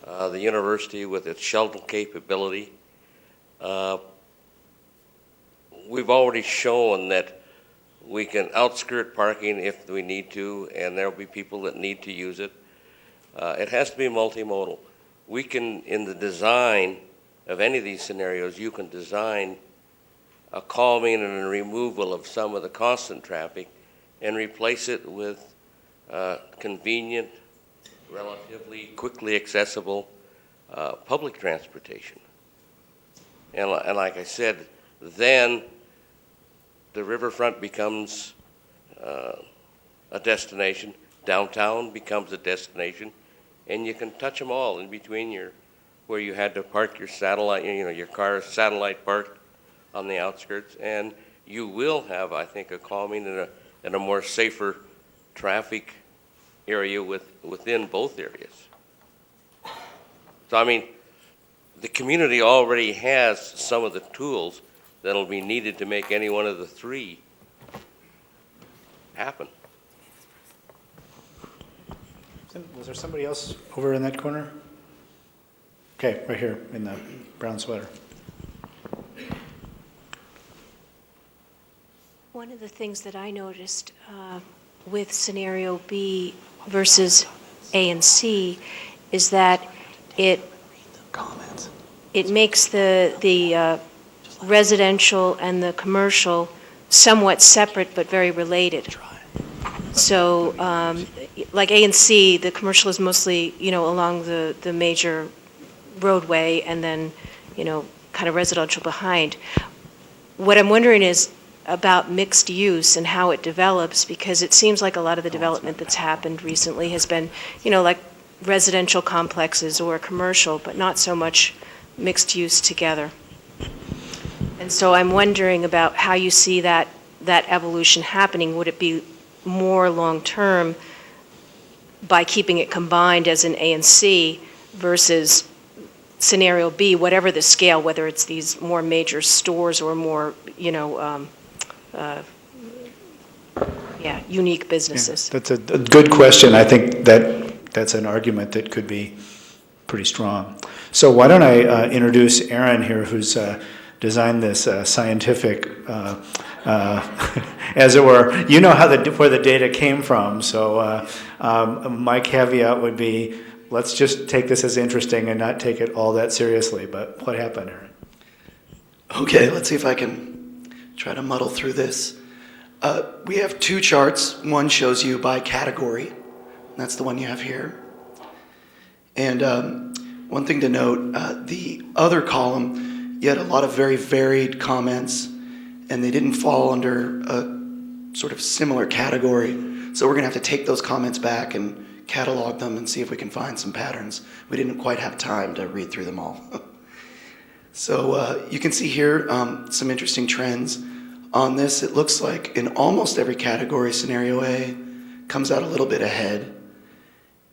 the university with its shuttle capability, we've already shown that we can outskirt parking if we need to, and there will be people that need to use it. It has to be multimodal. We can, in the design of any of these scenarios, you can design a calming and a removal of some of the constant traffic and replace it with convenient, relatively quickly accessible public transportation. And like I said, then the riverfront becomes a destination, downtown becomes a destination, and you can touch them all in between where you had to park your satellite, your car is satellite parked on the outskirts, and you will have, I think, a calming and a more safer traffic area within both areas. So, I mean, the community already has some of the tools that'll be needed to make any one of the three happen. Was there somebody else over in that corner? Okay, right here in the brown sweater. One of the things that I noticed with scenario B versus A and C is that it makes the residential and the commercial somewhat separate but very related. So like A and C, the commercial is mostly, along the major roadway and then, kind of residential behind. What I'm wondering is about mixed use and how it develops, because it seems like a lot of the development that's happened recently has been, like residential complexes or commercial, but not so much mixed use together. And so I'm wondering about how you see that evolution happening. Would it be more long-term by keeping it combined as an A and C versus scenario B, whatever the scale, whether it's these more major stores or more, unique businesses? Yeah, that's a good question. I think that's an argument that could be pretty strong. So why don't I introduce Aaron here, who's designed this scientific, as it were. You know where the data came from. So my caveat would be, let's just take this as interesting and not take it all that seriously. But what happened, Aaron? Okay, let's see if I can try to muddle through this. We have two charts. One shows you by category. That's the one you have here. And one thing to note, the other column, you had a lot of very varied comments, and they didn't fall under a sort of similar category. So we're going to have to take those comments back and catalog them and see if we can find some patterns. We didn't quite have time to read through them all. So you can see here some interesting trends. On this, it looks like in almost every category, scenario A comes out a little bit ahead,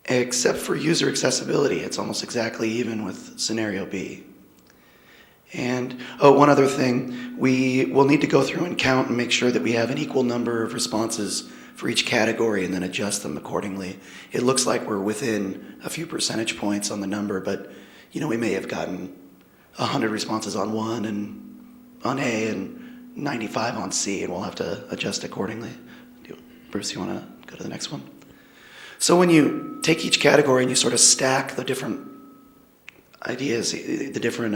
except for user accessibility. It's almost exactly even with scenario B. And, one other thing, we will need to go through and count and make sure that we have an equal number of responses for each category and then adjust them accordingly. It looks like we're within a few percentage points on the number, but, we may have gotten 100 responses on one and on A and 95 on C, and we'll have to adjust accordingly. Bruce, you want to go to the next one? So when you take each category and you sort of stack the different ideas, the different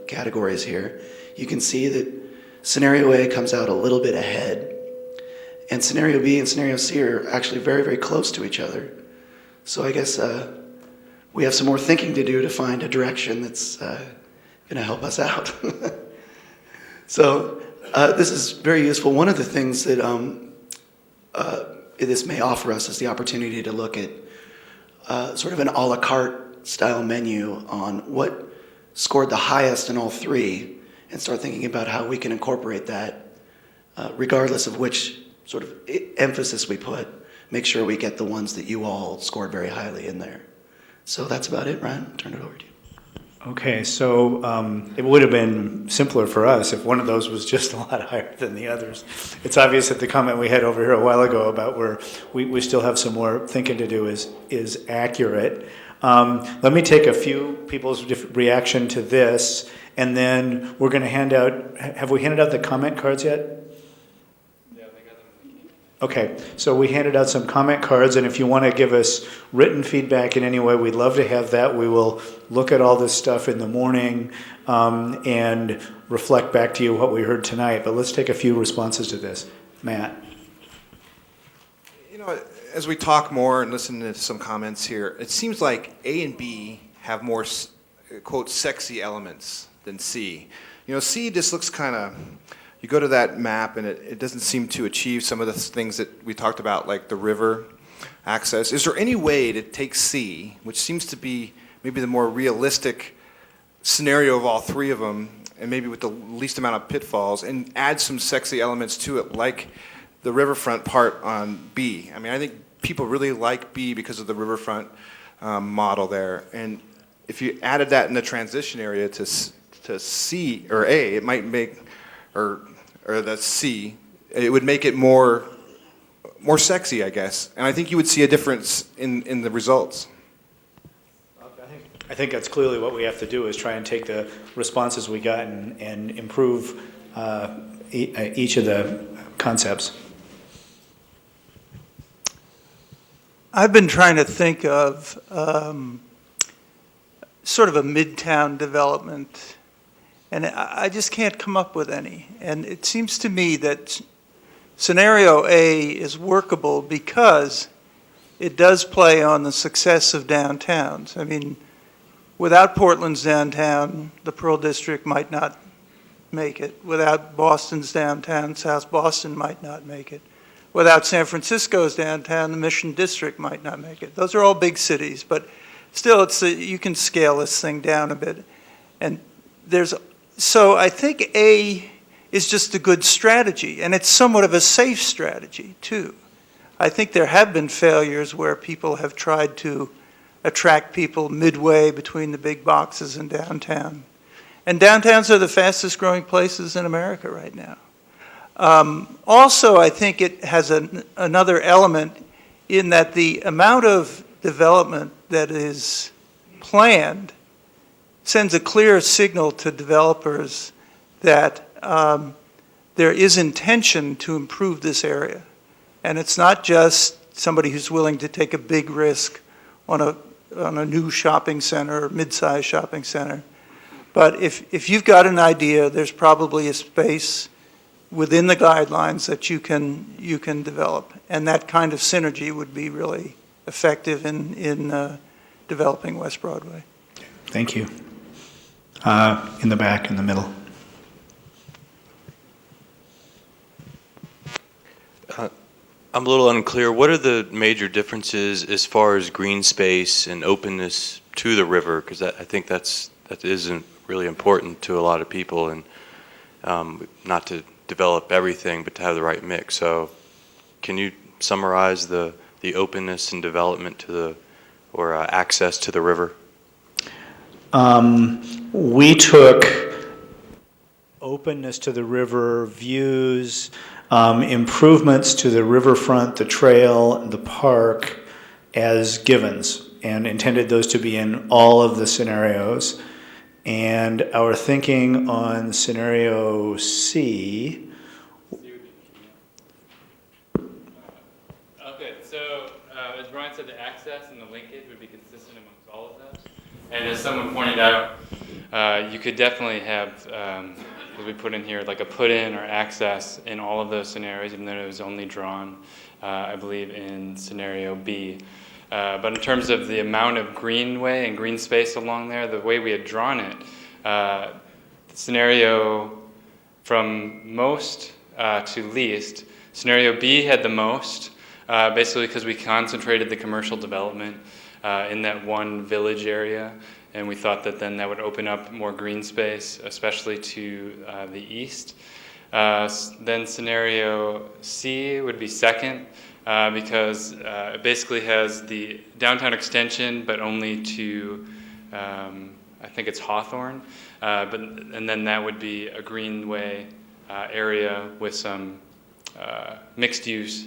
categories here, you can see that scenario A comes out a little bit ahead, and scenario B and scenario C are actually very, very close to each other. So I guess we have some more thinking to do to find a direction that's going to help us out. So this is very useful. One of the things that this may offer us is the opportunity to look at sort of an a la carte style menu on what scored the highest in all three and start thinking about how we can incorporate that regardless of which sort of emphasis we put, make sure we get the ones that you all scored very highly in there. So that's about it, Ryan. I'll turn it over to you. Okay, so it would have been simpler for us if one of those was just a lot higher than the others. It's obvious that the comment we had over here a while ago about where we still have some more thinking to do is accurate. Let me take a few people's reaction to this, and then we're going to hand out, have we handed out the comment cards yet? Okay, so we handed out some comment cards, and if you want to give us written feedback in any way, we'd love to have that. We will look at all this stuff in the morning and reflect back to you what we heard tonight. But let's take a few responses to this. Matt. As we talk more and listen to some comments here, it seems like A and B have more, quote, sexy elements than C. C just looks kind of, you go to that map and it doesn't seem to achieve some of the things that we talked about, like the river access. Is there any way to take C, which seems to be maybe the more realistic scenario of all three of them, and maybe with the least amount of pitfalls, and add some sexy elements to it, like the riverfront part on B? I mean, I think people really like B because of the riverfront model there. And if you added that in the transition area to C or A, it might make, or the C, it would make it more sexy, I guess. And I think you would see a difference in the results. I think that's clearly what we have to do, is try and take the responses we got and improve each of the concepts. I've been trying to think of sort of a midtown development, and I just can't come up with any. And it seems to me that scenario A is workable because it does play on the success of downtowns. I mean, without Portland's downtown, the Pearl District might not make it. Without Boston's downtown, South Boston might not make it. Without San Francisco's downtown, the Mission District might not make it. Those are all big cities, but still, you can scale this thing down a bit. And so I think A is just a good strategy, and it's somewhat of a safe strategy, too. I think there have been failures where people have tried to attract people midway between the big boxes and downtown. And downtowns are the fastest growing places in America right now. Also, I think it has another element in that the amount of development that is planned sends a clear signal to developers that there is intention to improve this area. And it's not just somebody who's willing to take a big risk on a new shopping center or mid-sized shopping center. But if you've got an idea, there's probably a space within the guidelines that you can develop. And that kind of synergy would be really effective in developing West Broadway. Thank you. In the back, in the middle. I'm a little unclear. What are the major differences as far as green space and openness to the river? Because I think that isn't really important to a lot of people, and not to develop everything, but to have the right mix. So can you summarize the openness and development to or access to the river? We took openness to the river, views, improvements to the riverfront, the trail, the park as givens, and intended those to be in all of the scenarios. And our thinking on scenario C. Okay, so as Brian said, the access and the linkage would be consistent amongst all of those. And as someone pointed out, you could definitely have, as we put in here, like a put-in or access in all of those scenarios, even though it was only drawn, I believe, in scenario B. But in terms of the amount of greenway and green space along there, the way we had drawn it, the scenario from most to least, scenario B had the most, basically because we concentrated the commercial development in that one village area, and we thought that then that would open up more green space, especially to the east. Then scenario C would be second, because it basically has the downtown extension, but only to, I think it's Hawthorne, and then that would be a greenway area with some mixed use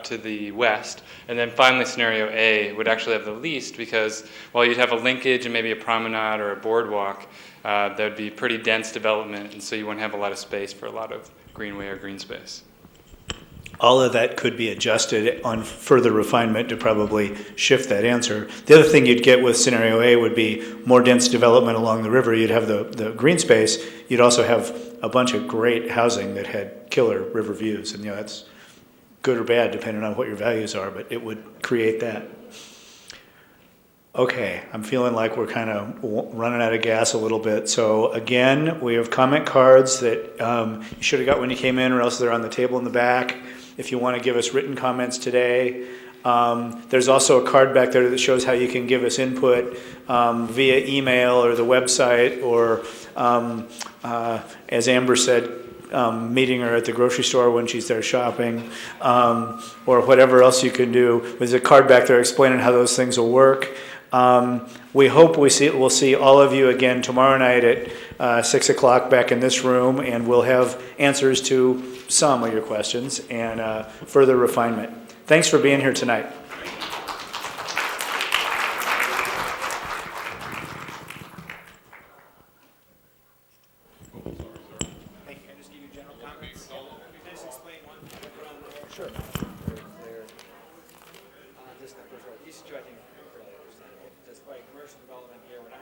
to the west. And then finally scenario A would actually have the least, because while you'd have a linkage and maybe a promenade or a boardwalk, there'd be pretty dense development, and so you wouldn't have a lot of space for a lot of greenway or green space. All of that could be adjusted on further refinement to probably shift that answer. The other thing you'd get with scenario A would be more dense development along the river. You'd have the green space. You'd also have a bunch of great housing that had killer river views, and that's good or bad, depending on what your values are, but it would create that. Okay, I'm feeling like we're kind of running out of gas a little bit. So again, we have comment cards that you should have got when you came in, or else they're on the table in the back. If you want to give us written comments today, there's also a card back there that shows how you can give us input via email or the website, or as Amber said, meeting her at the grocery store when she's there shopping, or whatever else you can do. There's a card back there explaining how those things will work. We hope we'll see all of you again tomorrow night at 6 o'clock back in this room, and we'll have answers to some of your questions and further refinement. Thanks for being here tonight. Sure. These two, I think, are fairly understandable. Just by commercial development here, we're not